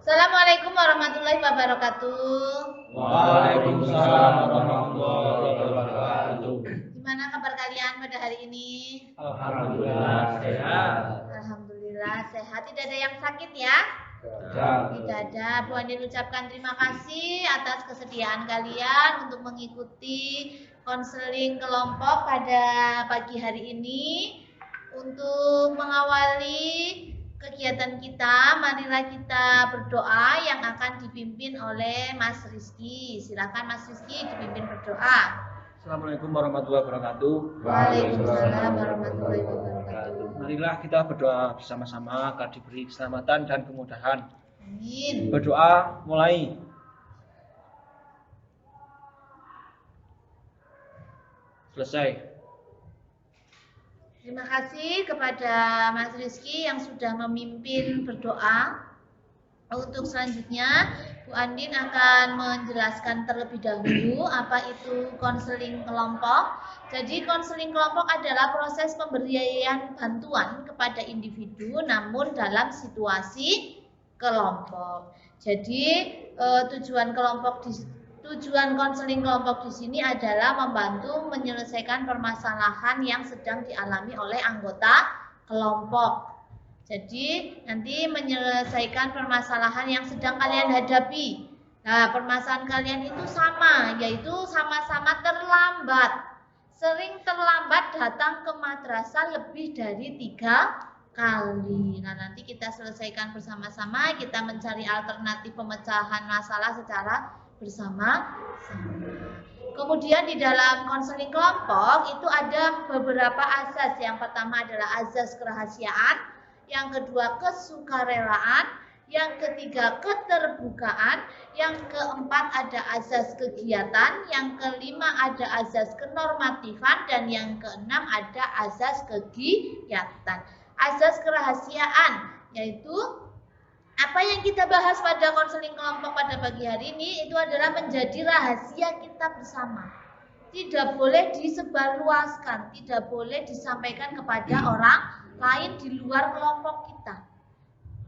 Assalamualaikum warahmatullahi wabarakatuh. Waalaikumsalam warahmatullahi wabarakatuh. Gimana kabar kalian pada hari ini? Alhamdulillah sehat. Alhamdulillah sehat. Tidak ada yang sakit ya? Tidak ada. Bu Andin ucapkan terima kasih atas kesediaan kalian untuk mengikuti konseling kelompok pada pagi hari ini. Untuk mengawali kegiatan kita, marilah kita berdoa yang akan dipimpin oleh Mas Rizky. Silakan Mas Rizky dipimpin berdoa. Assalamualaikum warahmatullahi wabarakatuh. Waalaikumsalam warahmatullahi wabarakatuh. Marilah kita berdoa bersama-sama agar diberi keselamatan dan kemudahan. Amin. Berdoa mulai. Selesai. Terima kasih kepada Mas Rizky yang sudah memimpin berdoa. Untuk selanjutnya, Bu Andin akan menjelaskan terlebih dahulu apa itu konseling kelompok. Jadi konseling kelompok adalah proses pemberian bantuan kepada individu namun dalam situasi kelompok. Jadi tujuan konseling kelompok di sini adalah membantu menyelesaikan permasalahan yang sedang dialami oleh anggota kelompok. Jadi nanti menyelesaikan permasalahan yang sedang kalian hadapi. Nah, permasalahan kalian itu sama, yaitu sama-sama terlambat. Sering terlambat datang ke madrasah lebih dari 3 kali. Nah, nanti kita selesaikan bersama-sama, kita mencari alternatif pemecahan masalah secara bersama-sama. Kemudian di dalam konseling kelompok itu ada beberapa azas. Yang pertama adalah azas kerahasiaan, yang kedua kesukarelaan, yang ketiga keterbukaan, yang keempat ada azas kegiatan, yang kelima ada azas kenormatifan, dan yang keenam ada azas kegiatan. Azas kerahasiaan yaitu apa yang kita bahas pada konseling kelompok pada pagi hari ini itu adalah menjadi rahasia kita bersama. Tidak boleh disebarluaskan, tidak boleh disampaikan kepada orang lain di luar kelompok kita.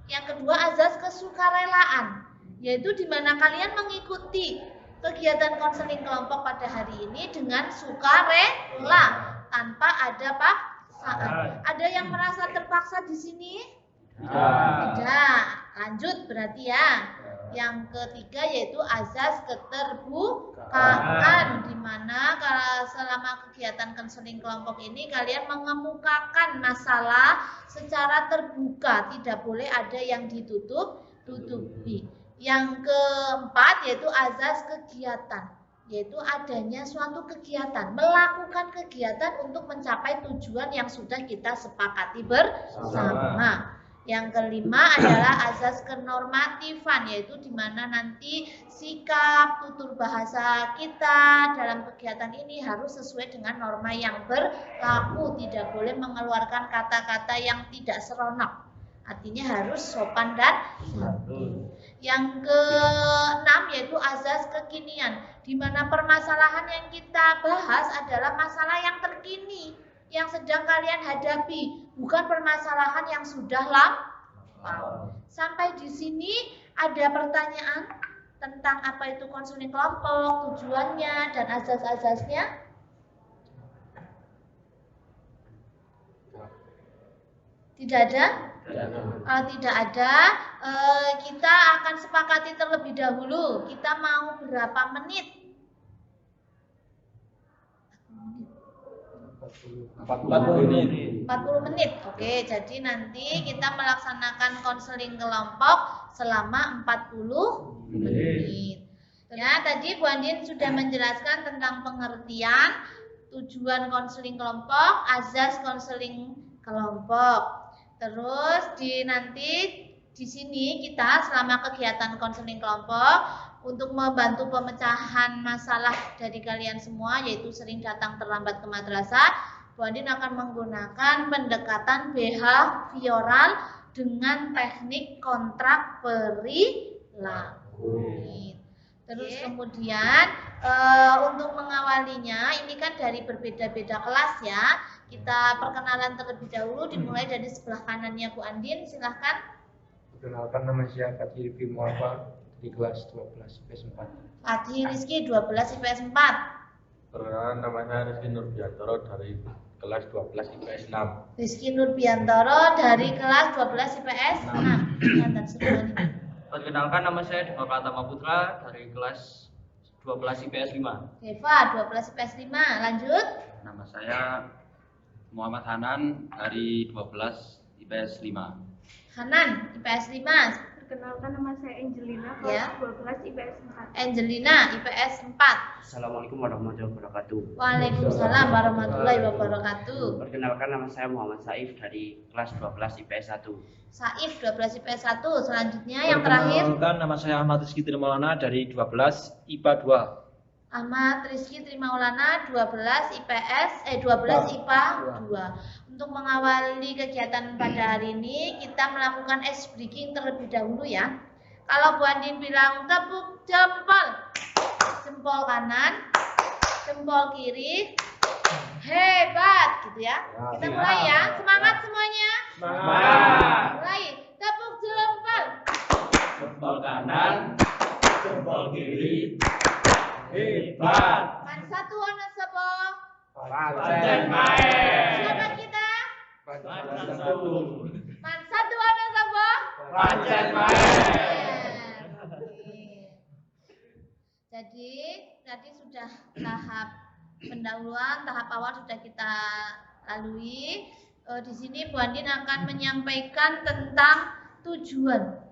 Yang kedua azas kesukarelaan, yaitu di mana kalian mengikuti kegiatan konseling kelompok pada hari ini dengan sukarela tanpa ada paksaan. Ada yang merasa terpaksa di sini? Tidak. Lanjut berarti ya. Yang ketiga yaitu azas keterbukaan, di mana kalau selama kegiatan konseling kelompok ini kalian mengemukakan masalah secara terbuka, tidak boleh ada yang ditutupi. Yang keempat yaitu azas kegiatan, yaitu adanya suatu kegiatan, melakukan kegiatan untuk mencapai tujuan yang sudah kita sepakati bersama. Yang kelima adalah azas kenormatifan, yaitu di mana nanti sikap, tutur bahasa kita dalam kegiatan ini harus sesuai dengan norma yang berlaku, tidak boleh mengeluarkan kata-kata yang tidak seronok. Artinya harus sopan dan santun. Yang keenam yaitu azas kekinian, di mana permasalahan yang kita bahas adalah masalah yang terkini, yang sedang kalian hadapi, bukan permasalahan yang sudah lama. Sampai di sini ada pertanyaan tentang apa itu konseling kelompok, tujuannya dan azas-azasnya? Tidak ada? Tidak ada. Kita akan sepakati terlebih dahulu. Kita mau berapa menit? 40 menit. 40 menit. Oke, jadi nanti kita melaksanakan konseling kelompok selama 40 menit. Ya, tadi Bu Andin sudah menjelaskan tentang pengertian, tujuan konseling kelompok, azas konseling kelompok. Terus nanti di sini kita selama kegiatan konseling kelompok untuk membantu pemecahan masalah dari kalian semua, yaitu sering datang terlambat ke madrasah, Bu Andin akan menggunakan pendekatan behavioral dengan teknik kontrak perilaku. Terus kemudian untuk mengawalinya, ini kan dari berbeda-beda kelas ya. Kita perkenalan terlebih dahulu, dimulai dari sebelah kanannya Bu Andin, silahkan. Perkenalkan, nama saya Fatih Rifki Muhammad di kelas 12 IPS 4. Fatih Rizky 12 IPS 4. Perkenalkan, nama saya Rizky Nurbiantoro dari kelas 12 IPS 6. Rizky Nurbiantoro dari kelas 12 IPS 6. Kelihatan semua nih. Perkenalkan, nama saya Deva Pratama Putra dari kelas 12 IPS 5. Deva 12 IPS 5. Lanjut. Nama saya Muhammad Hanan dari 12 IPS 5. Hanan IPS 5. Perkenalkan, nama saya Angelina, Ya. kelas 12 IPS 4. Angelina IPS 4. Assalamualaikum warahmatullahi wabarakatuh. Waalaikumsalam warahmatullahi wabarakatuh. Perkenalkan, nama saya Muhammad Saif dari kelas 12 IPS 1. Saif 12 IPS 1. Selanjutnya yang terakhir Perkenalkan, nama saya Ahmad Rizky Trimaulana dari 12 IPA 2. Ahmad Rizky Trimaulana 12 IPA 2. Untuk mengawali kegiatan pada hari ini, kita melakukan ice breaking terlebih dahulu ya. Kalau Bu Andin bilang tepuk jempol, jempol kanan, jempol kiri, hebat gitu ya. Kita mulai ya, semangat semuanya. Semangat. Mulai, tepuk jempol. Jempol kanan, jempol kiri, hebat. Man satu ana sapa? Pancen main. Siapa kita? Pancen satu. Man satu ana sapa? Pancen main. Jadi tadi sudah tahap pendahuluan, tahap awal sudah kita lalui. Di sini Bu Andin akan menyampaikan tentang tujuan.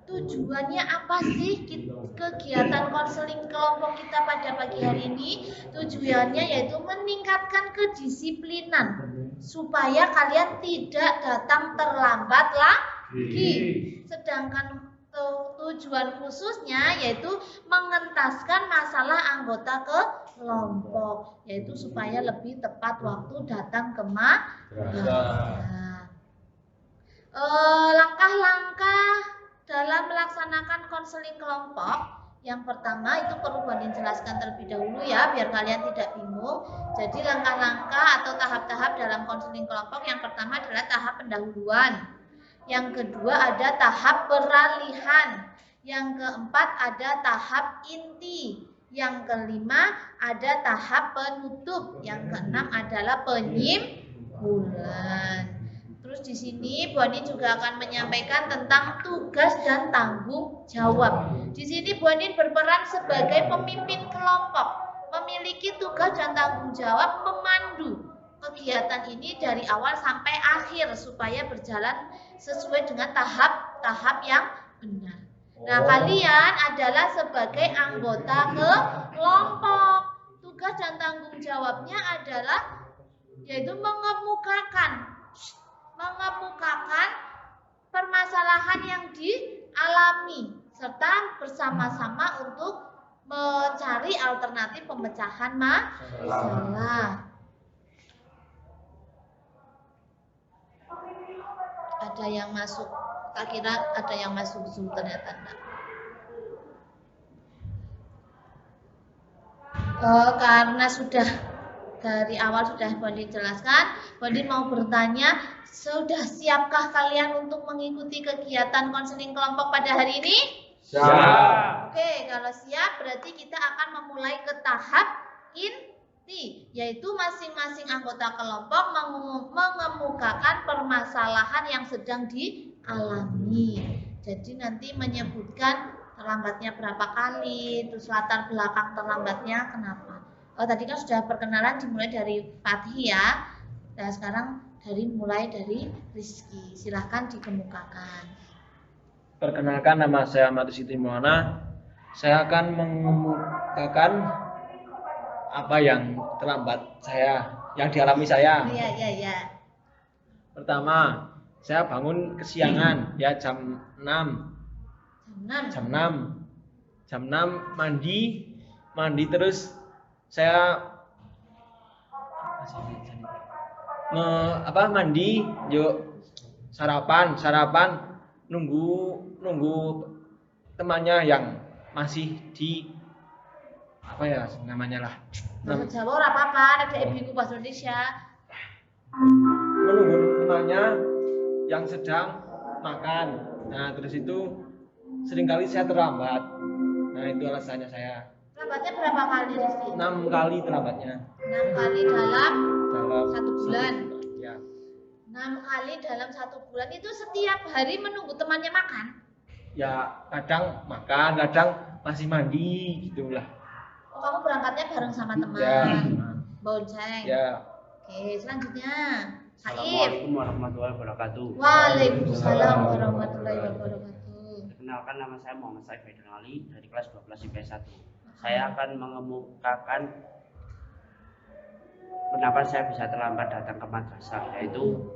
Tujuannya apa sih kegiatan konseling kelompok kita pada pagi hari ini? Tujuannya yaitu meningkatkan kedisiplinan supaya kalian tidak datang terlambat lagi. Sedangkan tujuan khususnya yaitu mengentaskan masalah anggota kelompok, yaitu supaya lebih tepat waktu datang ke madrasah. Langkah-langkah dalam melaksanakan konseling kelompok, yang pertama itu perlu Bandin jelaskan terlebih dahulu ya, biar kalian tidak bingung. Jadi langkah-langkah atau tahap-tahap dalam konseling kelompok, yang pertama adalah tahap pendahuluan. Yang kedua ada tahap peralihan. Yang keempat ada tahap inti. Yang kelima ada tahap penutup. Yang keenam adalah penyimpulan. Terus di sini Bu Andin juga akan menyampaikan tentang tugas dan tanggung jawab. Di sini Bu Andin berperan sebagai pemimpin kelompok, memiliki tugas dan tanggung jawab memandu kegiatan ini dari awal sampai akhir supaya berjalan sesuai dengan tahap-tahap yang benar. Nah, kalian adalah sebagai anggota kelompok. Tugas dan tanggung jawabnya adalah yaitu mengemukakan permasalahan yang dialami serta bersama-sama untuk mencari alternatif pemecahan masalah. Ada yang masuk, tak kira ada yang masuk Zoom, ternyata enggak. Karena sudah dari awal sudah Bandin jelaskan, Bandin mau bertanya, sudah siapkah kalian untuk mengikuti kegiatan konseling kelompok pada hari ini? Siap. Oke, kalau siap berarti kita akan memulai ke tahap inti, yaitu masing-masing anggota kelompok mengemukakan permasalahan yang sedang dialami. Jadi nanti menyebutkan terlambatnya berapa kali, terus latar belakang terlambatnya kenapa. Tadi kan sudah perkenalan dimulai dari Fatih ya. Nah sekarang mulai dari Rizky. Silahkan dikemukakan. Perkenalkan, nama saya Ahmad Rizky Trimaulana. Saya akan mengemukakan apa yang terlambat yang dialami saya. Iya. Pertama, saya bangun kesiangan ya jam 6. Jam 6 mandi terus saya mandi, yuk sarapan nunggu temannya yang masih di apa ya namanya lah. Bahasa Jawa ora apa-apa, ada ibu bahasa Indonesia. Menunggu temannya yang sedang makan. Nah, terus itu seringkali saya terlambat. Nah, itu alasannya saya. Terlambatnya berapa kali Rizky? 6 kali terlambatnya 6 kali dalam dalam 1 bulan. Ya. 6 kali dalam 1 bulan itu setiap hari menunggu temannya makan. Ya, kadang makan, kadang masih mandi gitulah. Oh, kamu berangkatnya bareng sama teman. Ya. Bonceng. Ya. Oke, selanjutnya. Saif. Assalamualaikum warahmatullahi wabarakatuh. Waalaikumsalam warahmatullahi wabarakatuh. Perkenalkan, nama saya Muhammad Saif Haidar Ali dari kelas 12 IPS 1. Saya akan mengemukakan kenapa saya bisa terlambat datang ke madrasah, yaitu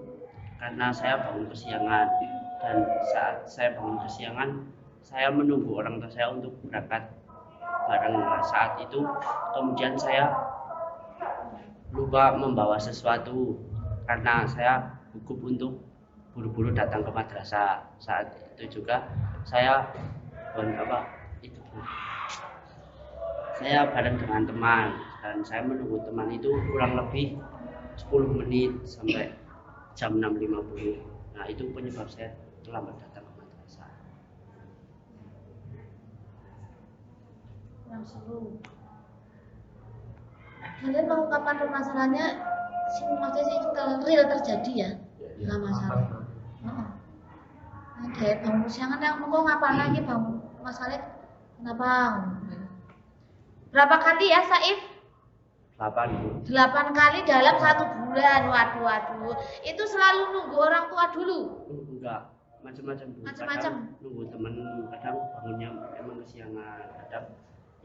karena saya bangun kesiangan, dan saat saya bangun kesiangan saya menunggu orang tua saya untuk berangkat bareng. Saat itu kemudian saya lupa membawa sesuatu karena saya gugup untuk buru-buru datang ke madrasah. Saat itu juga saya saya bareng dengan teman, dan saya menunggu teman itu kurang lebih 10 menit sampai jam 6.50. Nah, itu penyebab saya terlambat datang ke madrasah. Kurang seru. Kalian mengungkapkan permasalahannya maksudnya sih real terjadi ya? Nggak masalah. Oke, bangun siangan yang mau ngapain lagi bang? Masalahnya kenapa? Berapa kali ya Saif? 8. 8 kali dalam 1 bulan. Waduh. Itu selalu nunggu orang tua dulu. Enggak, macam-macam. Macam-macam. Kadang nunggu temen, kadang bangunnya emang kesiangan, kadang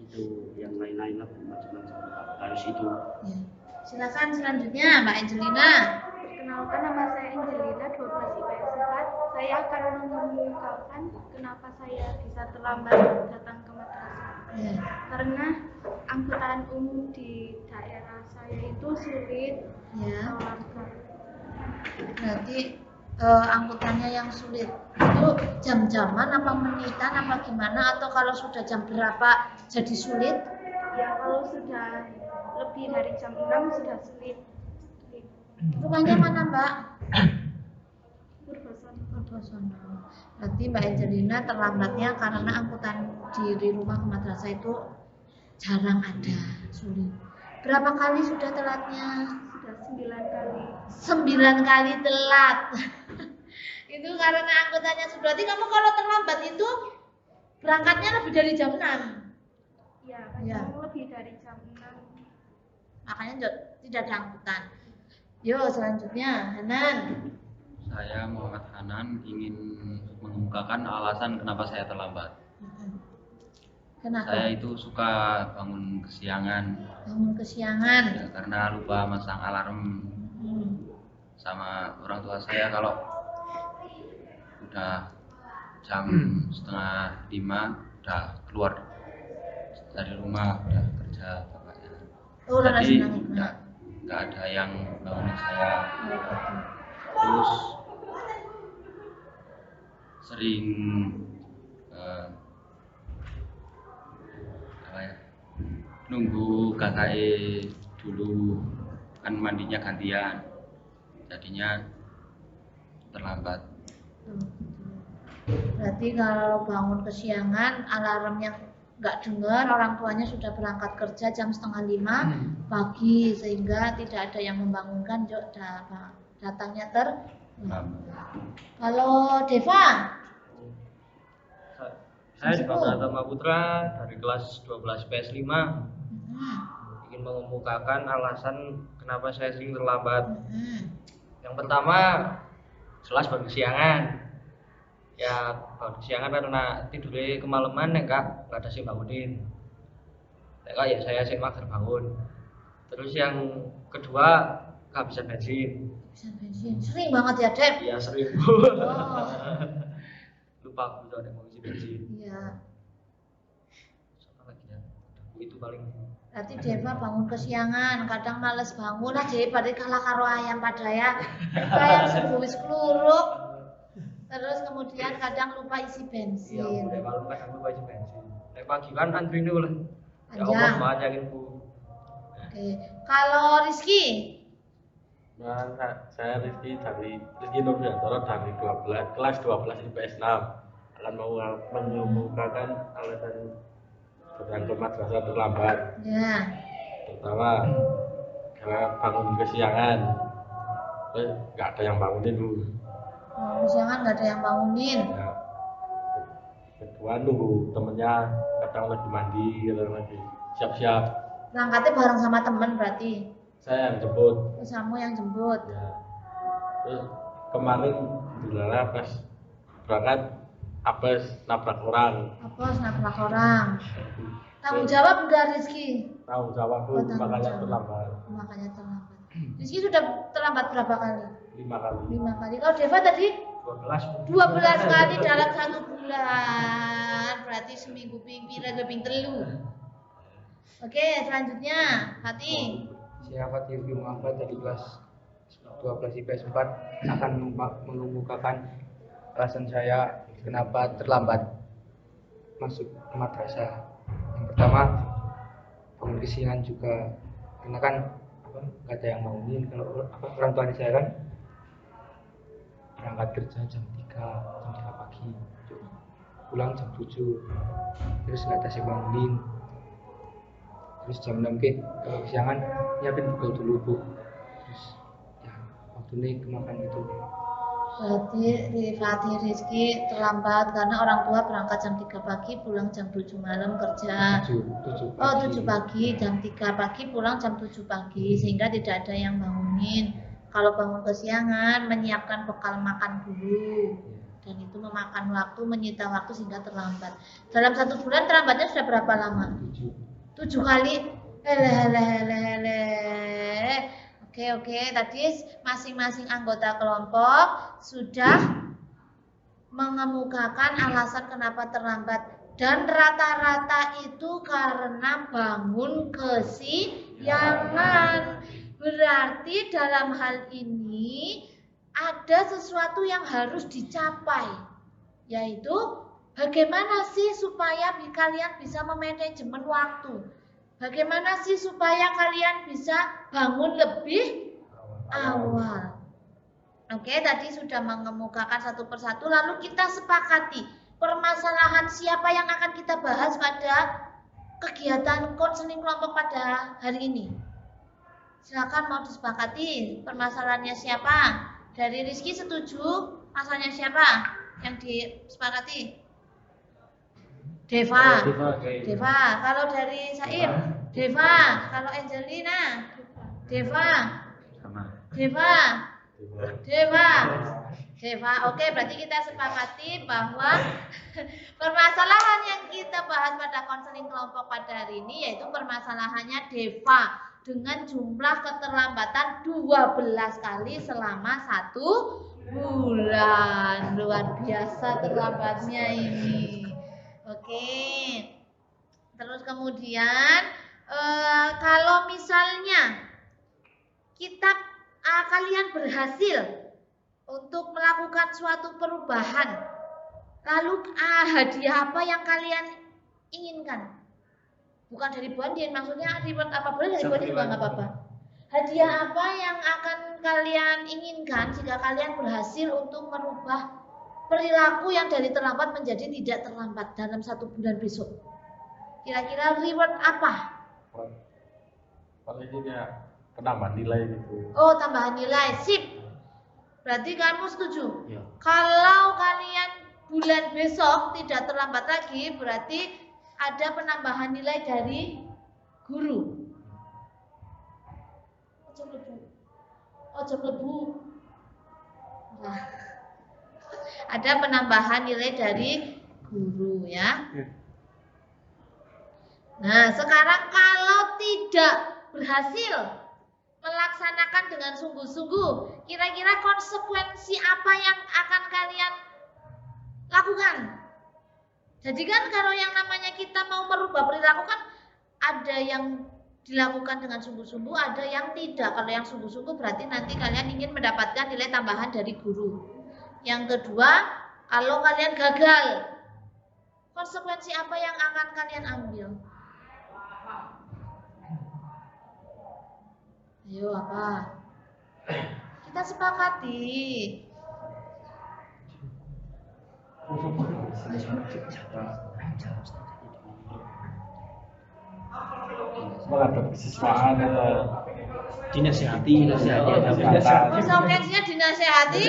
itu yang lain-lain lah, macam-macam. Harus itu. Ya. Silakan selanjutnya Mbak Angelina. Perkenalkan, nama saya Angelina, 12 IPS 4. Saya akan mengemukakan kenapa saya bisa terlambat datang ke madrasah. Ya. Karena angkutan umum di daerah saya itu sulit. Ya. Warga. Berarti angkutannya yang sulit itu jam-jaman apa menitan apa gimana, atau kalau sudah jam berapa jadi sulit? Ya, kalau sudah lebih dari jam 6 sudah sulit. Rumahnya mana Mbak? Purwosono. Purwosono. Berarti Mbak Angelina terlambatnya karena angkutan di rumah ke madrasah itu jarang ada, sulit. Berapa kali sudah telatnya? Sudah 9 kali. 9 kali telat. Itu karena angkutannya sudah. Berarti kamu kalau terlambat itu berangkatnya lebih dari jam 6. Ya, kadang Ya. lebih dari jam 6. Makanya tidak ada angkutan. Yuk selanjutnya Hanan. Saya Muhammad Hanan ingin mengemukakan alasan kenapa saya terlambat. Kenapa? Saya itu suka bangun kesiangan. Bangun kesiangan. Ya, karena lupa masang alarm sama orang tua saya kalau udah jam setengah 5 udah keluar dari rumah, udah kerja bapaknya. Oh, udah Jadi senang ya. nggak ada yang bangunin saya. Oh, gitu. Terus sering nunggu kakak dulu, kan mandinya gantian, jadinya terlambat. Berarti kalau bangun kesiangan, alarmnya nggak dengar, orang tuanya sudah berangkat kerja jam 4:30 pagi, sehingga tidak ada yang membangunkan, datangnya Kalau Deva? Saya Deva Pratama Putra dari kelas 12 IPS 5. Ingin mengemukakan alasan kenapa saya sering terlambat. Yang pertama, jelas bangun kesiangan. Ya, bangun kesiangan karena tidurnya kemalaman ya Kak, gak ada sih bangunin. Ya Kak, ya saya sih mager bangun. Terus yang kedua, kehabisan bensin. Bensin. Sering banget ya, Dep? Iya, sering. Oh. Lupa aku udah mau isi bensin. Iya. Sama lagi ya. Itu paling. Berarti Deva bangun kesiangan, kadang males bangun aja pada kalah karo ayam pada ya. Kayak sebus keluruk. Terus kemudian kadang lupa isi bensin. Iya, udah malam kadang lupa isi bensin. Kayak pagi kan antri dulu lah. Ya Panjang. Allah, banyakin Bu. Oke. Kalau Rizky? Nah, saya Rizky Nurjantoro dari kelas 12 IPS 6 akan mau mengemukakan alasan datang ke madrasah terlambat. Ya. Pertama, karena bangun kesiangan, terus nggak ada yang bangunin Bu. Jangan nggak ada yang bangunin. Ya. Kedua, nunggu temennya kadang lagi mandi, kadang lagi siap-siap. Berangkatnya bareng sama temen berarti. Saya yang jemput. Kamu yang jemput. Ya. Terus kemarin Dilala pas berangkat apes nabrak orang. Apes nabrak orang. Tanggung jawab udah Rizky. Tanggung jawab Bu, makanya terlambat. Makanya terlambat. Rizky sudah terlambat berapa kali? 5 kali. 5 kali. Kalau Deva tadi 12. 12 kali dalam 1 bulan. Berarti seminggu pingpira lebih telu. Oke, selanjutnya Fatih. Saya Fatih Muhammad dari kelas 12 IPS 4 akan mengemukakan alasan saya kenapa terlambat masuk ke madrasah. Yang pertama, bangun kesiangan juga karena kan nggak ada yang bangunin. Kalau orang tua saya kan berangkat kerja jam 3 pagi, pulang jam 7, terus nggak ada yang bangunin. Terus jam 6 kalau kesiangan nyiapin bekal dulu Bu, terus ya waktu ini kemakan itu. Berarti Fatih Rizky terlambat karena orang tua berangkat jam 3 pagi, pulang jam 7 malam kerja. 7 pagi. Oh 7 pagi, jam 3 pagi pulang jam 7 pagi sehingga tidak ada yang bangunin. Kalau bangun kesiangan menyiapkan bekal makan dulu dan itu memakan waktu, menyita waktu sehingga terlambat. Dalam 1 bulan terlambatnya sudah berapa lama? 7 kali. Oke, tadi masing-masing anggota kelompok sudah mengemukakan alasan kenapa terlambat dan rata-rata itu karena bangun kesiangan. Berarti dalam hal ini ada sesuatu yang harus dicapai, yaitu bagaimana sih supaya kalian bisa memanajemen waktu? Bagaimana sih supaya kalian bisa bangun lebih awal? Oke, tadi sudah mengemukakan satu persatu, lalu kita sepakati permasalahan siapa yang akan kita bahas pada kegiatan konseling kelompok pada hari ini. Silakan mau disepakati permasalahannya siapa? Dari Rizky setuju, masalahnya siapa yang disepakati? Deva. Kalau dari Saib, Deva. Kalau Angelina, Deva. Oke, berarti kita sepakati bahwa permasalahan yang kita bahas pada konseling kelompok pada hari ini yaitu permasalahannya Deva dengan jumlah keterlambatan 12 kali selama 1 bulan. Luar biasa terlambatnya ini. Oke, terus kemudian kalau misalnya kalian berhasil untuk melakukan suatu perubahan, lalu hadiah apa yang kalian inginkan? Bukan dari Bondin, maksudnya reward apa, boleh dari Bondin juga nggak apa-apa. Hadiah apa yang akan kalian inginkan jika kalian berhasil untuk merubah perilaku yang dari terlambat menjadi tidak terlambat dalam 1 bulan besok? Kira-kira reward apa? Paling ini ya penambahan nilai gitu. Oh, tambahan nilai, sip. Berarti kamu setuju? Ya. Kalau kalian bulan besok tidak terlambat lagi, berarti ada penambahan nilai dari guru. Ojo lebu. Nah, ada penambahan nilai dari guru ya. Nah, sekarang kalau tidak berhasil melaksanakan dengan sungguh-sungguh, kira-kira konsekuensi apa yang akan kalian lakukan? Jadi kan kalau yang namanya kita mau merubah perilaku kan ada yang dilakukan dengan sungguh-sungguh, ada yang tidak. Kalau yang sungguh-sungguh berarti nanti kalian ingin mendapatkan nilai tambahan dari guru. Yang kedua, kalau kalian gagal, konsekuensi apa yang akan kalian ambil? Ayo apa? Kita sepakati. Menghadapi kesiswaan atau dinasihati Konsekuensinya dinasehati.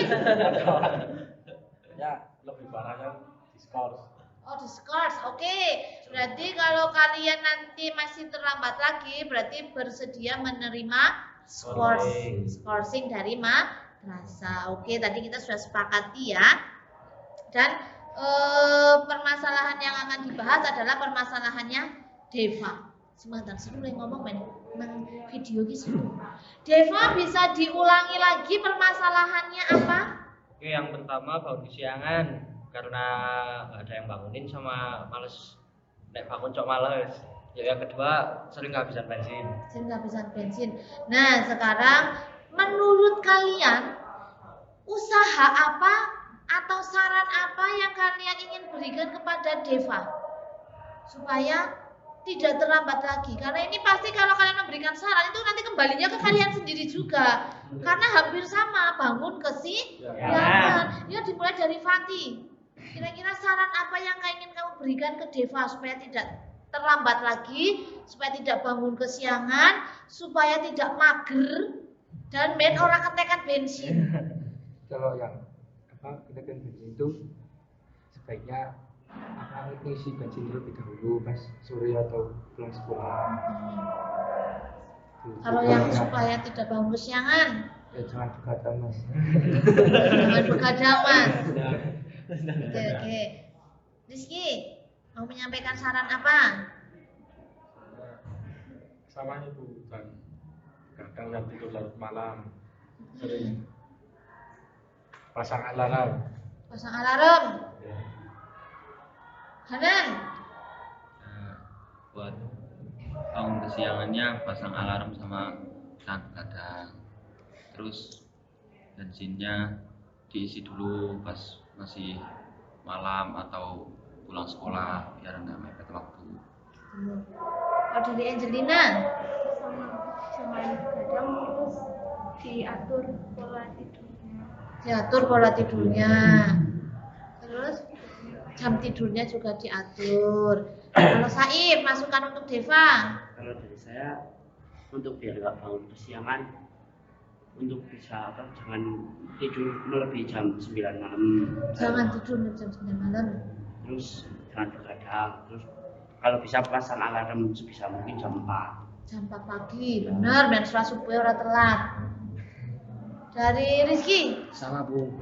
ya lebih parahnya diskors. Oh, diskors. Oke. Berarti kalau kalian nanti masih terlambat lagi, berarti bersedia menerima scoring dari madrasah. Oke, tadi kita sudah sepakati ya. Dan permasalahan yang akan dibahas adalah permasalahannya Deva. Sebentar, saya mulai ngomong nang video gitu. Deva bisa diulangi lagi permasalahannya apa? Oke, yang pertama bangun kesiangan karena nggak ada yang bangunin sama males nek bangun cok males. Ya, yang kedua sering kehabisan bensin. Sering kehabisan bensin. Nah, sekarang menurut kalian usaha apa atau saran apa yang kalian ingin berikan kepada Deva supaya tidak terlambat lagi? Karena ini pasti kalau kalian memberikan saran itu nanti kembalinya ke kalian sendiri juga. Karena hampir sama, bangun kesiangan. Ya, dimulai dari Fatih. Kira-kira saran apa yang ingin kamu berikan ke Deva supaya tidak terlambat lagi, supaya tidak bangun kesiangan, supaya tidak mager dan main orang ketekan bensin. Kalau yang ketekan bensin itu sebaiknya ngisi bensin terlebih dahulu pas sore atau pulang sekolah. Kalau yang supaya tidak bangun kesiangan, ya jangan begadang mas. jangan begadang mas. Oke. Rizky, mau menyampaikan saran apa? Sama itu, dan kadang yang tidur larut malam sering pasang alarm. Pasang alarm. Ya. Hanan. Buat bangun kesiangannya pasang alarm sama kadang. Terus bensinnya diisi dulu pas masih malam atau pulang sekolah biar nggak mepet waktu. Kalau dari Angelina, Jangan begadang, terus diatur pola tidurnya. diatur pola tidurnya. Terus jam tidurnya juga diatur. Kalau Saib, masukan untuk Deva. Kalau dari saya untuk biar nggak bangun kesiangan, untuk bisa jangan tidur melebihi jam 9 malam. Jangan tidur jam 9 malam. Terus jangan begadang. Terus kalau bisa pasang alarm sebisa mungkin jam 4. Jam 4 pagi, bener, dan setelah subuh orang telat. Dari Rizky, sama Bu.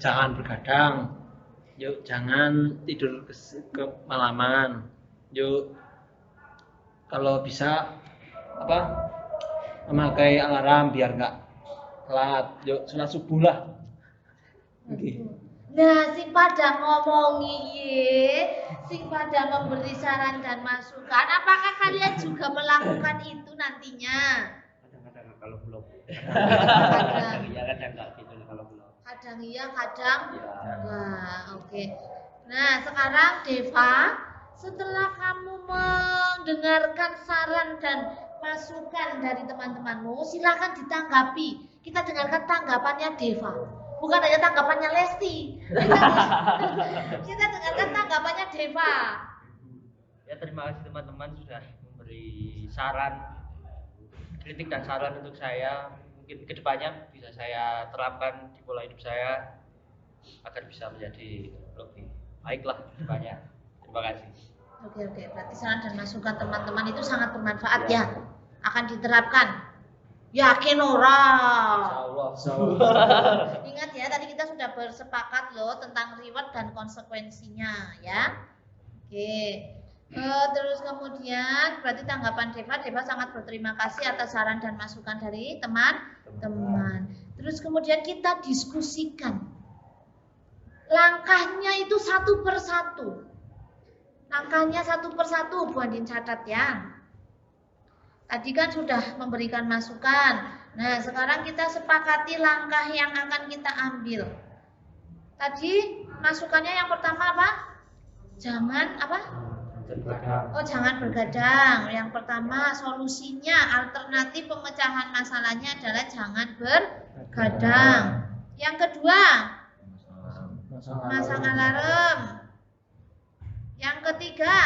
Jangan bergadang. Yuk jangan tidur kemalaman. Yuk kalau bisa memakai alarm biar nggak telat. Yuk sholat subuh lah. Okay. nah sing pada ngomongi sing pada memberi saran dan masukan, apakah kalian juga melakukan itu nantinya? Kadang-kadang kalau belum. Kadang. Ya kadang nggak gitu kalau belum. Kadang iya, kadang Ya. enggak. Oke. Nah, sekarang Deva, setelah kamu mendengarkan saran dan masukan dari teman-temanmu, silakan ditanggapi. Kita dengarkan tanggapannya Deva, bukan hanya tanggapannya Lesti. Kita dengarkan tanggapannya Deva. Ya, terima kasih teman-teman sudah memberi saran, kritik dan saran untuk saya. Mungkin kedepannya bisa saya terapkan di pola hidup saya agar bisa menjadi lebih baiklah kedepannya. Terima kasih. Oke, berarti saran dan masukan teman-teman itu sangat bermanfaat ya. Akan diterapkan. Yakin orang. Insyaallah. Ingat ya, tadi kita sudah bersepakat loh tentang reward dan konsekuensinya ya. Oke. Terus kemudian berarti tanggapan Deva sangat berterima kasih atas saran dan masukan dari teman-teman. Terus kemudian kita diskusikan. Langkahnya itu satu persatu. Langkahnya satu persatu, Bu Andin catat ya. Tadi kan sudah memberikan masukan. Nah, sekarang kita sepakati langkah yang akan kita ambil. Tadi masukannya yang pertama apa? Jangan apa? Oh, jangan bergadang. Yang pertama solusinya, alternatif pemecahan masalahnya adalah jangan Begadang. Yang kedua, masang alarm. Yang ketiga,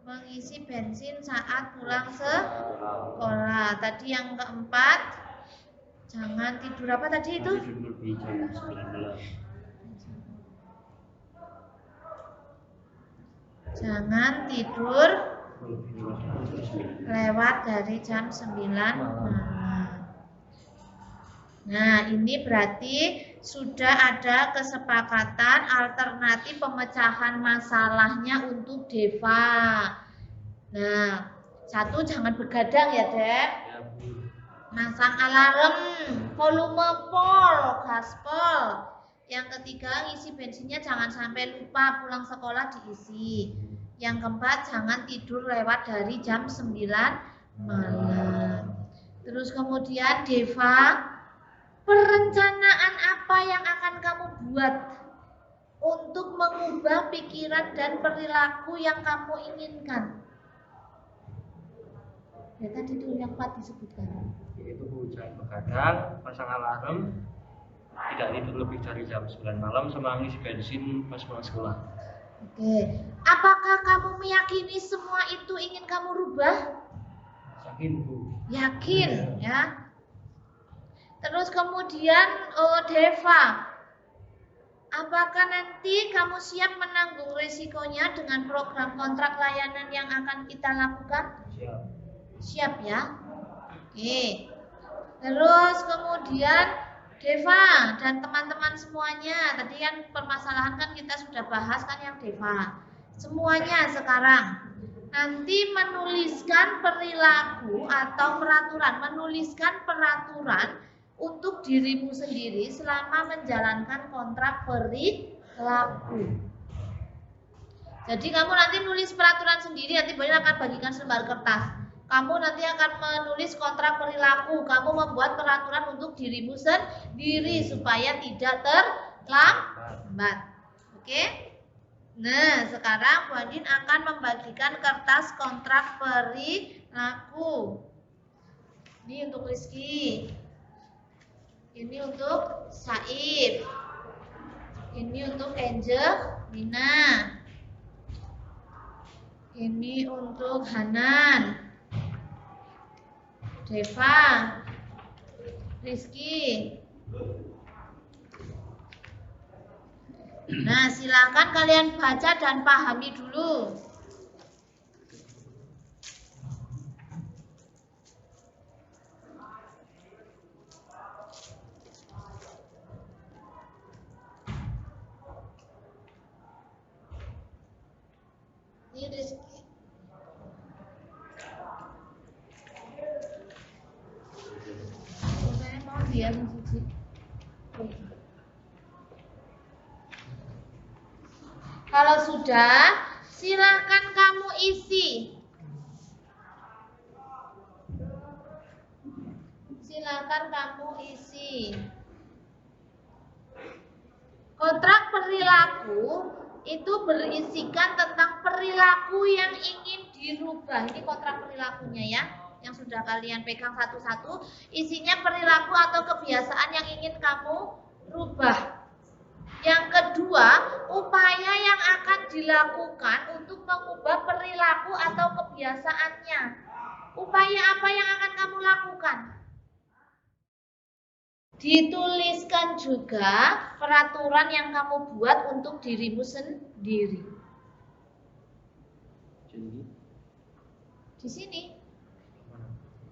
mengisi bensin saat pulang sekolah. Tadi yang keempat, jangan tidur apa tadi itu? Tidur lebih jam 9 malam. Jangan tidur lewat dari jam 9 malam. Nah, ini berarti sudah ada kesepakatan alternatif pemecahan masalahnya untuk Deva. Nah, satu, jangan begadang ya, Dep. Masang alarm, volume pol, gaspol. Yang ketiga, isi bensinnya jangan sampai lupa, pulang sekolah diisi. Yang keempat, jangan tidur lewat dari jam 9 malam. Terus kemudian Deva, perencanaan apa yang akan kamu buat untuk mengubah pikiran dan perilaku yang kamu inginkan? Ya tadi itu yang 4 disebutkan. Yaitu jangan begadang, pasang alarm, tidak tidur lebih dari jam 9 malam, sama ngisi bensin pas pulang sekolah. Oke, apakah kamu meyakini semua itu ingin kamu rubah? Yakin, Bu. Yakin, ya. Terus kemudian Deva, apakah nanti kamu siap menanggung risikonya dengan program kontrak layanan yang akan kita lakukan? Siap. Siap ya. Oke. Terus kemudian Deva dan teman-teman semuanya, tadi kan permasalahan kan kita sudah bahas kan yang Deva. Semuanya sekarang nanti menuliskan perilaku atau peraturan, menuliskan peraturan untuk dirimu sendiri selama menjalankan kontrak perilaku. Jadi kamu nanti nulis peraturan sendiri, nanti Boyin akan bagikan selembar kertas. Kamu nanti akan menulis kontrak perilaku, kamu membuat peraturan untuk dirimu sendiri supaya tidak terlambat. Oke? Nah, sekarang Bu Andin akan membagikan kertas kontrak perilaku. Ini untuk Rizky. Ini untuk Saif. Ini untuk Angelina. Ini untuk Hanan. Deva, Rizky. Nah, silakan kalian baca dan pahami dulu. Ini Rizky. Saya mau dia mencuci. Kalau sudah, silakan kamu isi. Silakan kamu isi. Kontrak perilaku itu berisikan tentang perilaku yang ingin dirubah. Ini kontrak perilakunya ya, yang sudah kalian pegang satu-satu. Isinya perilaku atau kebiasaan yang ingin kamu rubah. Yang kedua, upaya yang akan dilakukan untuk mengubah perilaku atau kebiasaannya. Upaya apa yang akan kamu lakukan? Dituliskan juga peraturan yang kamu buat untuk dirimu sendiri. Di sini.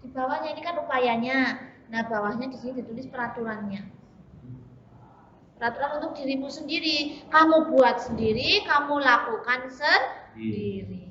Di bawahnya ini kan upayanya. Nah, bawahnya di sini ditulis peraturannya. Peraturan untuk dirimu sendiri. Kamu buat sendiri, kamu lakukan sendiri.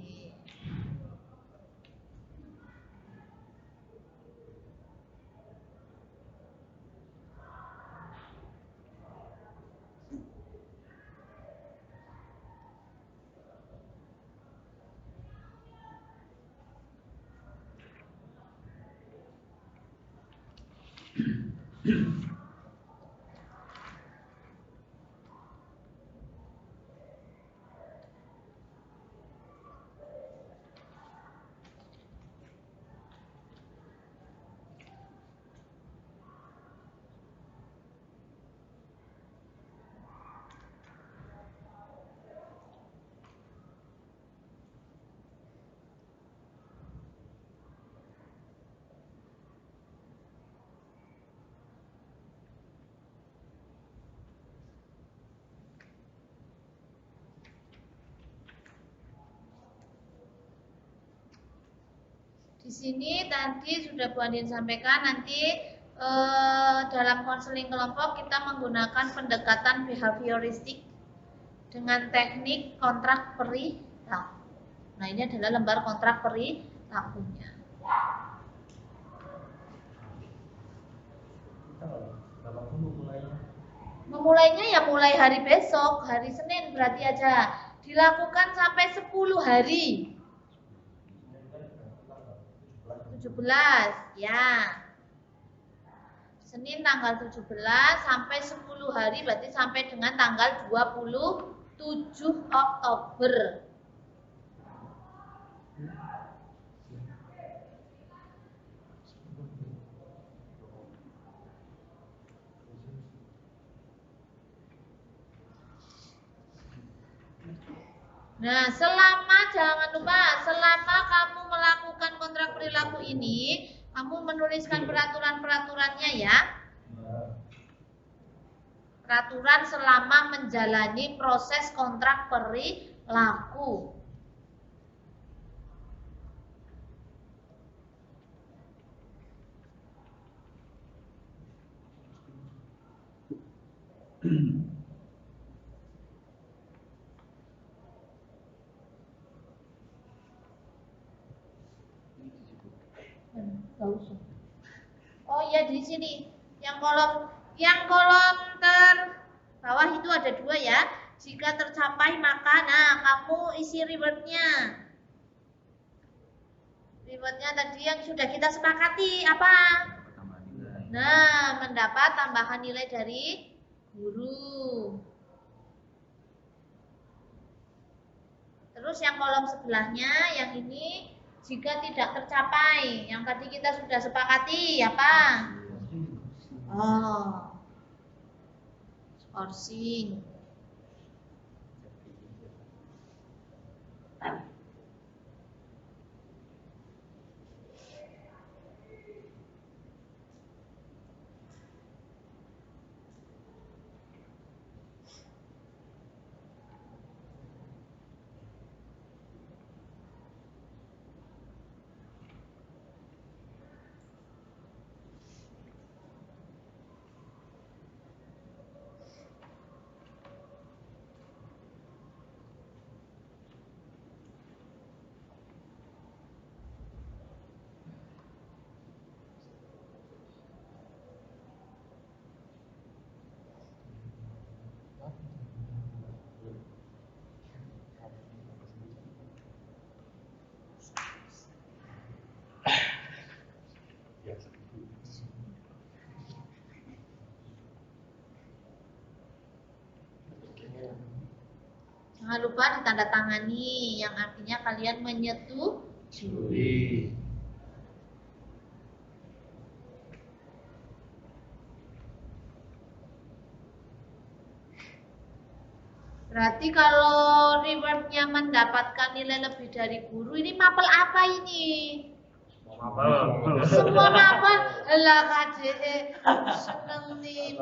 Di sini tadi sudah Bu Andin sampaikan, nanti dalam konseling kelompok kita menggunakan pendekatan behavioristik dengan teknik kontrak perilaku. Nah, ini adalah lembar kontrak perilakunya. Memulainya ya mulai hari besok, hari Senin berarti aja. Dilakukan sampai 10 hari. 17, ya. Senin tanggal 17 sampai 10 hari berarti sampai dengan tanggal 27 Oktober. Nah, jangan lupa, selama kamu melakukan kontrak perilaku ini, kamu menuliskan peraturan-peraturannya ya. Peraturan selama menjalani proses kontrak perilaku. Oh iya, di sini yang kolom terbawah itu ada 2 ya. Jika tercapai maka, nah kamu isi rewardnya. Rewardnya tadi yang sudah kita sepakati apa? Nah, mendapat tambahan nilai dari guru. Terus yang kolom sebelahnya yang ini jika tidak tercapai, yang tadi kita sudah sepakati apa? Oh, skorsing. Jangan lupa ditandatangani yang artinya kalian menyetujui. Berarti kalau rewardnya mendapatkan nilai lebih dari guru, ini mapel apa ini? Semua mapel. Lah KDE seneng nih,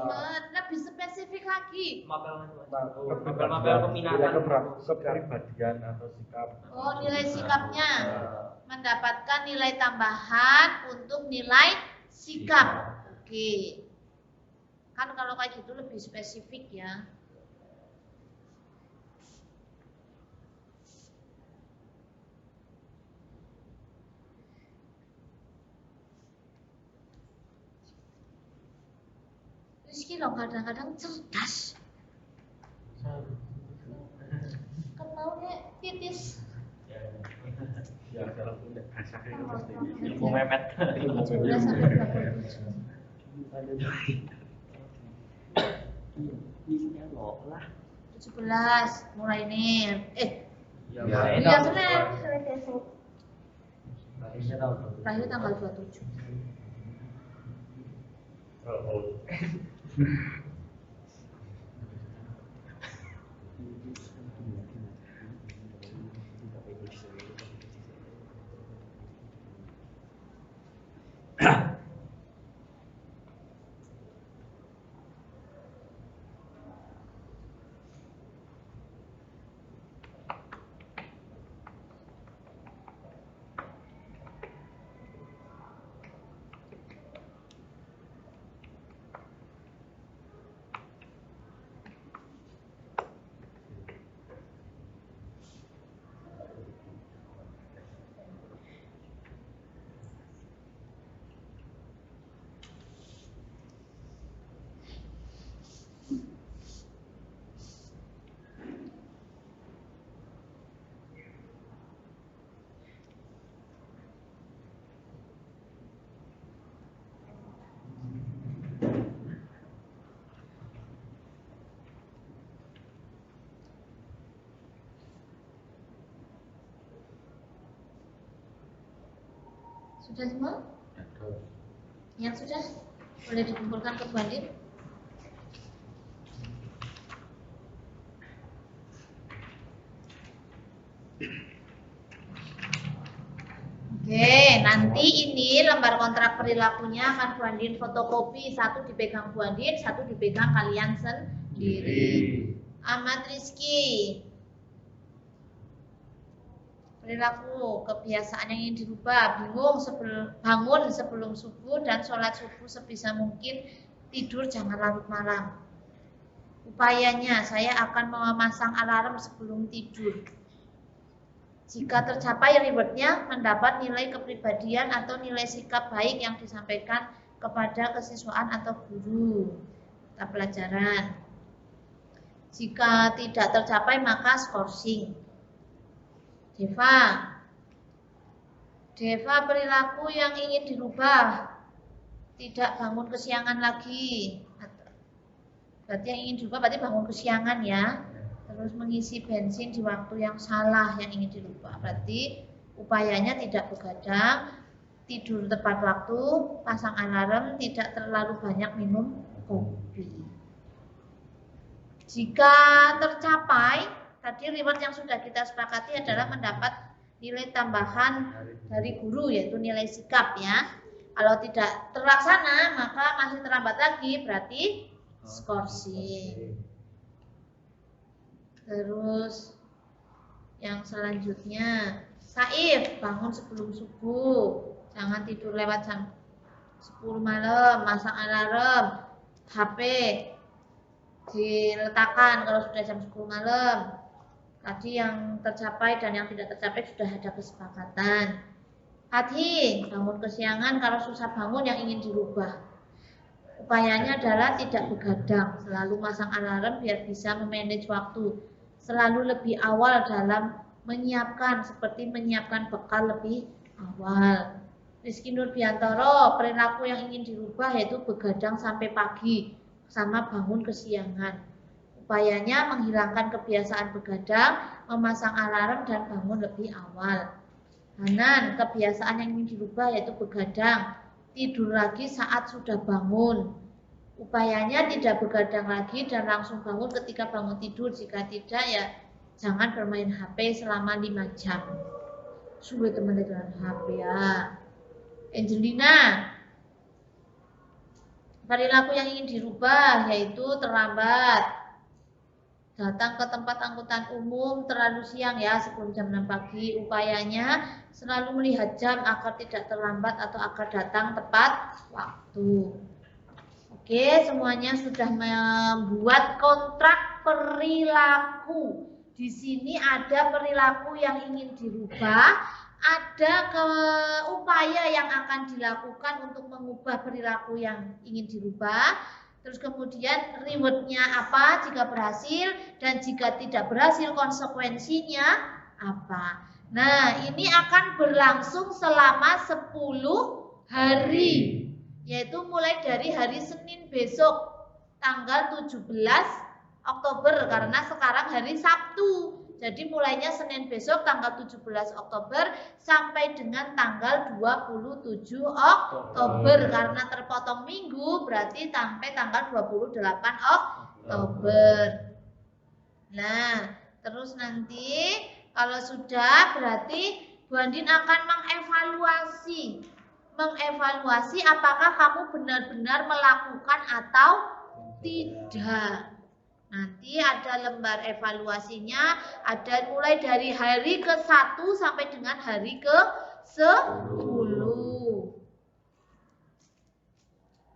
lebih spesifik lagi. Mapel peminatan, kepribadian atau sikap. Oh, nilai sikapnya mendapatkan nilai tambahan untuk nilai sikap. Oke. Kan kalau kayak gitu lebih spesifik ya. Rizky loh kadang-kadang cerdas. Kenalnya titis. Ya, kalau udah kasar itu pasti ilmu mepet. 17 sampai 27. Isinya lo lah. 17 mulai nih. Ya, Senin besok. Terakhir tanggal 27. Oh. Sudah semua? Sudah. Yang sudah boleh dikumpulkan ke Bu Andin. Oke, nanti ini lembar kontrak perilakunya akan Bu Andin fotokopi, satu dipegang Bu Andin, satu dipegang kalian sendiri. Ahmad Rizky. Perilaku, kebiasaan yang ingin dirubah, bangun sebelum subuh dan sholat subuh sebisa mungkin, tidur jangan larut malam. Upayanya, saya akan memasang alarm sebelum tidur. Jika tercapai rewardnya, mendapat nilai kepribadian atau nilai sikap baik yang disampaikan kepada kesiswaan atau guru mata pelajaran. Jika tidak tercapai, maka skorsing. Deva, perilaku yang ingin dirubah, tidak bangun kesiangan lagi. Berarti yang ingin dirubah berarti bangun kesiangan ya. Terus mengisi bensin di waktu yang salah yang ingin dirubah. Berarti upayanya tidak begadang, tidur tepat waktu, pasang alarm, tidak terlalu banyak minum kopi. Jika tercapai, tadi reward yang sudah kita sepakati adalah mendapat nilai tambahan dari guru, yaitu nilai sikap ya. Kalau tidak terlaksana, maka masih terlambat lagi, berarti skorsing. Terus yang selanjutnya, Saif, bangun sebelum subuh, jangan tidur lewat jam 10 malam, masang alarm, HP diletakkan kalau sudah jam 10 malam. Tadi yang tercapai dan yang tidak tercapai sudah ada kesepakatan. Hati, bangun kesiangan kalau susah bangun yang ingin dirubah. Upayanya adalah tidak begadang, selalu masang alarm biar bisa memanage waktu. Selalu lebih awal dalam menyiapkan, seperti menyiapkan bekal lebih awal. Rizky Nurbiantoro, perilaku yang ingin dirubah yaitu begadang sampai pagi, sama bangun kesiangan. Upayanya menghilangkan kebiasaan begadang, memasang alarm dan bangun lebih awal. Hanan, kebiasaan yang ingin dirubah yaitu begadang, tidur lagi saat sudah bangun. Upayanya tidak begadang lagi dan langsung bangun ketika bangun tidur. Jika tidak ya jangan bermain HP selama 5 jam. Sulit teman dengan HP ya. Angelina, perilaku yang ingin dirubah yaitu terlambat, datang ke tempat angkutan umum terlalu siang ya, sebelum jam 6 pagi. Upayanya selalu melihat jam agar tidak terlambat atau agar datang tepat waktu. Oke, semuanya sudah membuat kontrak perilaku. Di sini ada perilaku yang ingin dirubah, ada upaya yang akan dilakukan untuk mengubah perilaku yang ingin dirubah. Terus kemudian rewardnya apa jika berhasil, dan jika tidak berhasil konsekuensinya apa. Nah, ini akan berlangsung selama 10 hari. Yaitu mulai dari hari Senin besok tanggal 17 Oktober karena sekarang hari Sabtu. Jadi mulainya Senin besok tanggal 17 Oktober sampai dengan tanggal 27 Oktober karena terpotong minggu berarti sampai tanggal 28 Oktober. Nah, terus nanti kalau sudah berarti Bu Andin akan mengevaluasi apakah kamu benar-benar melakukan atau tidak. Nanti ada lembar evaluasinya, ada mulai dari hari ke-1 sampai dengan hari ke-10.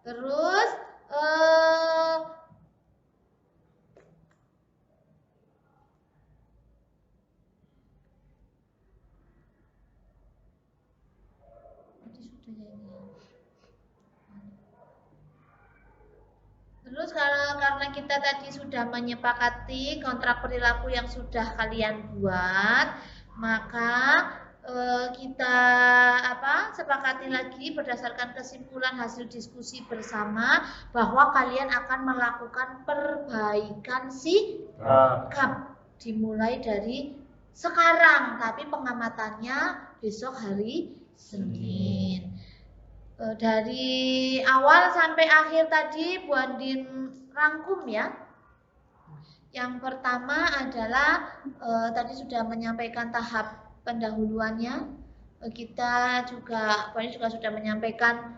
Terus Terus karena kita tadi sudah menyepakati kontrak perilaku yang sudah kalian buat, maka kita sepakati lagi berdasarkan kesimpulan hasil diskusi bersama bahwa kalian akan melakukan perbaikan sikap dimulai dari sekarang, tapi pengamatannya besok hari Senin. Dari awal sampai akhir tadi Bu Andin rangkum ya. Yang pertama adalah tadi sudah menyampaikan tahap pendahuluannya. Kita juga, Bu Andin juga sudah menyampaikan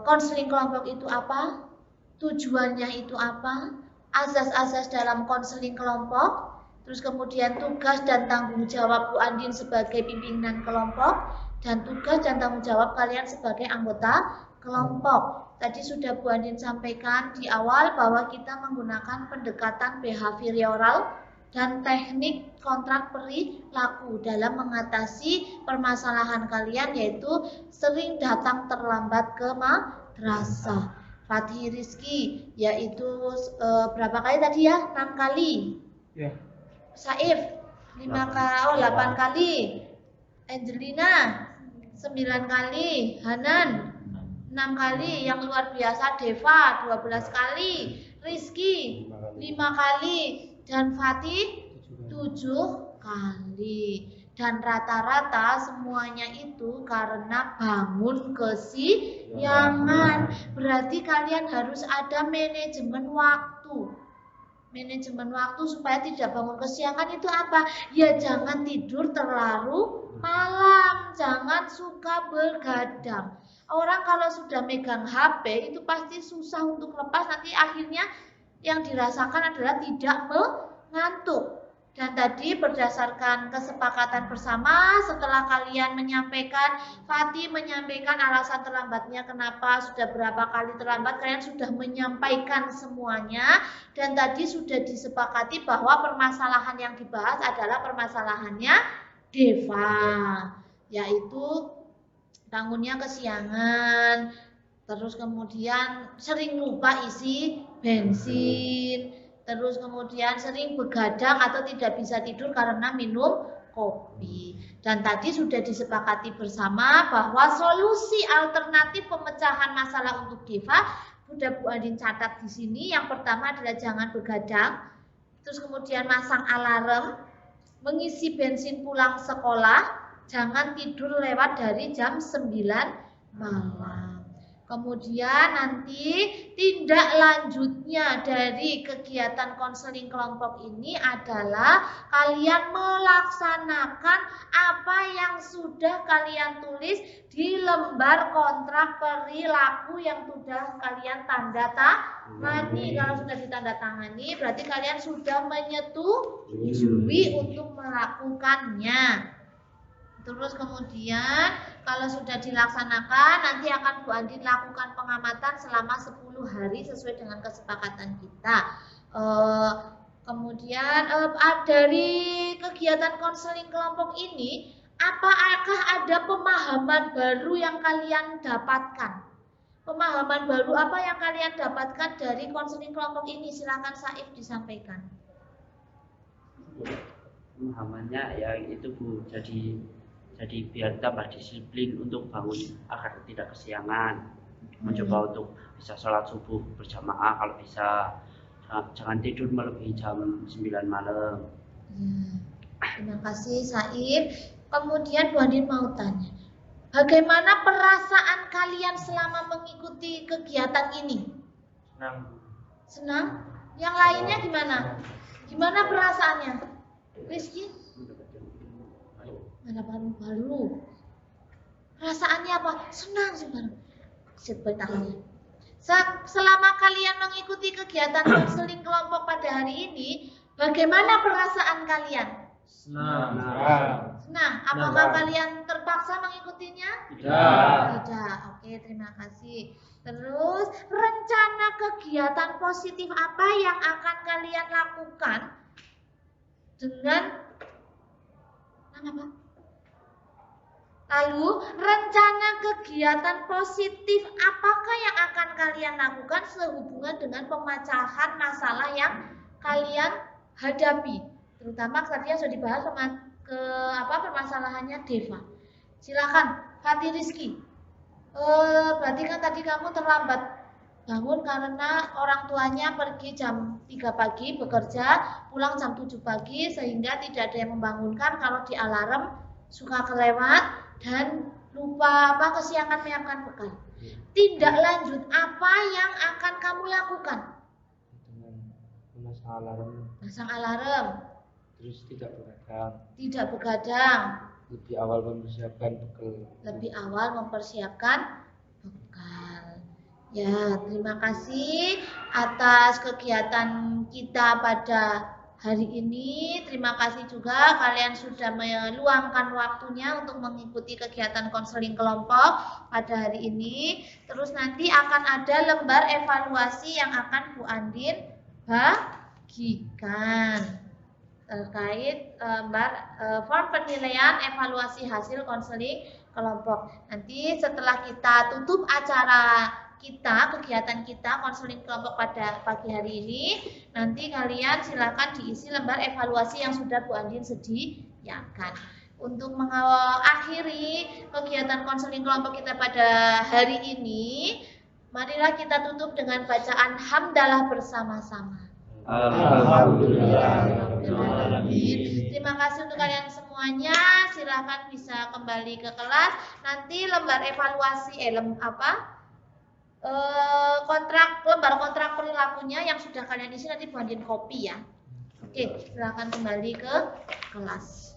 konseling kelompok itu apa, tujuannya itu apa, azas-azas dalam konseling kelompok, terus kemudian tugas dan tanggung jawab Bu Andin sebagai pimpinan kelompok, dan tugas dan tanggung jawab kalian sebagai anggota kelompok. Tadi sudah Bu Andin sampaikan di awal bahwa kita menggunakan pendekatan behavioral dan teknik kontrak perilaku dalam mengatasi permasalahan kalian, yaitu sering datang terlambat ke madrasah. Fatih Rizki yaitu berapa kali tadi ya? 6 kali. Ya. Saif 8 kali. Angelina 9 kali. Hanan 6 kali. Yang luar biasa Deva 12 kali. Rizki 5 kali. Dan Fatih 7 kali. Dan rata-rata semuanya itu karena bangun kesiangan. Berarti kalian harus ada manajemen waktu. Manajemen waktu supaya tidak bangun kesiangan itu apa? Ya jangan tidur terlalu malam, jangan suka bergadang. Orang kalau sudah megang HP itu pasti susah untuk lepas, nanti akhirnya yang dirasakan adalah tidak mengantuk. Dan tadi berdasarkan kesepakatan bersama, setelah kalian menyampaikan, Fatih menyampaikan alasan terlambatnya kenapa, sudah berapa kali terlambat, kalian sudah menyampaikan semuanya. Dan tadi sudah disepakati bahwa permasalahan yang dibahas adalah permasalahannya Deva, yaitu bangunnya kesiangan, terus kemudian sering lupa isi bensin, terus kemudian sering begadang atau tidak bisa tidur karena minum kopi. Dan tadi sudah disepakati bersama bahwa solusi alternatif pemecahan masalah untuk Deva sudah Bu Andin catat di sini. Yang pertama adalah jangan begadang, terus kemudian masang alarm, mengisi bensin pulang sekolah, jangan tidur lewat dari jam 9 malam. Kemudian nanti tindak lanjutnya dari kegiatan konseling kelompok ini adalah kalian melaksanakan apa yang sudah kalian tulis di lembar kontrak perilaku yang sudah kalian tanda tangani. Kalau sudah ditanda tangani berarti kalian sudah menyetujui untuk melakukannya. Terus kemudian kalau sudah dilaksanakan nanti akan Bu Andin lakukan pengamatan selama 10 hari sesuai dengan kesepakatan kita. Kemudian dari kegiatan konseling kelompok ini, apakah ada pemahaman baru yang kalian dapatkan? Pemahaman baru apa yang kalian dapatkan dari konseling kelompok ini? Silakan Saif disampaikan. Pemahamannya ya itu Bu, jadi biar tambah disiplin untuk bangun agar tidak kesiangan, mencoba untuk bisa sholat subuh berjamaah kalau bisa, jangan tidur melebihi jam 9 malam. Terima kasih Saif. Kemudian Bu Andin mau tanya, bagaimana perasaan kalian selama mengikuti kegiatan ini? Senang? Yang lainnya gimana? Gimana perasaannya? Rizky? Mana baru-baru? Perasaannya apa? Senang sih baru. Selama kalian mengikuti kegiatan konseling kelompok pada hari ini, bagaimana perasaan kalian? Senang. Senang. Apakah kalian terpaksa mengikutinya? Tidak. Oke, terima kasih. Terus, rencana kegiatan positif apa yang akan kalian lakukan dengan apa? Lalu, rencana kegiatan positif apakah yang akan kalian lakukan sehubungan dengan pemecahan masalah yang kalian hadapi? Terutama tadi yang sudah dibahas permasalahannya Deva. Silakan, Fatih Rizki. Berarti kan tadi kamu terlambat bangun karena orang tuanya pergi jam 3 pagi bekerja, pulang jam 7 pagi sehingga tidak ada yang membangunkan. Kalau di alarm suka kelewat dan lupa apa, kesiangan menyiapkan bekal. Tindak lanjut apa yang akan kamu lakukan? Dengan memasang alarm, Pasang alarm, terus tidak begadang, tidak begadang, lebih awal mempersiapkan bekal. lebih awal mempersiapkan bekal. Ya, terima kasih atas kegiatan kita pada hari ini. Terima kasih juga kalian sudah meluangkan waktunya untuk mengikuti kegiatan konseling kelompok pada hari ini. Terus nanti akan ada lembar evaluasi yang akan Bu Andin bagikan terkait form penilaian evaluasi hasil konseling kelompok. Nanti setelah kita tutup acara kita, kegiatan kita konseling kelompok pada pagi hari ini, nanti kalian silakan diisi lembar evaluasi yang sudah Bu Andin sediakan. Untuk mengakhiri kegiatan konseling kelompok kita pada hari ini, marilah kita tutup dengan bacaan hamdalah bersama-sama. Alhamdulillahirrahmanirrahim. Terima kasih untuk kalian semuanya. Silakan bisa kembali ke kelas. Nanti lembar evaluasi lembar kontrak perilakunya yang sudah kalian isi nanti Bu Andin copy ya. Oke, silakan kembali ke kelas.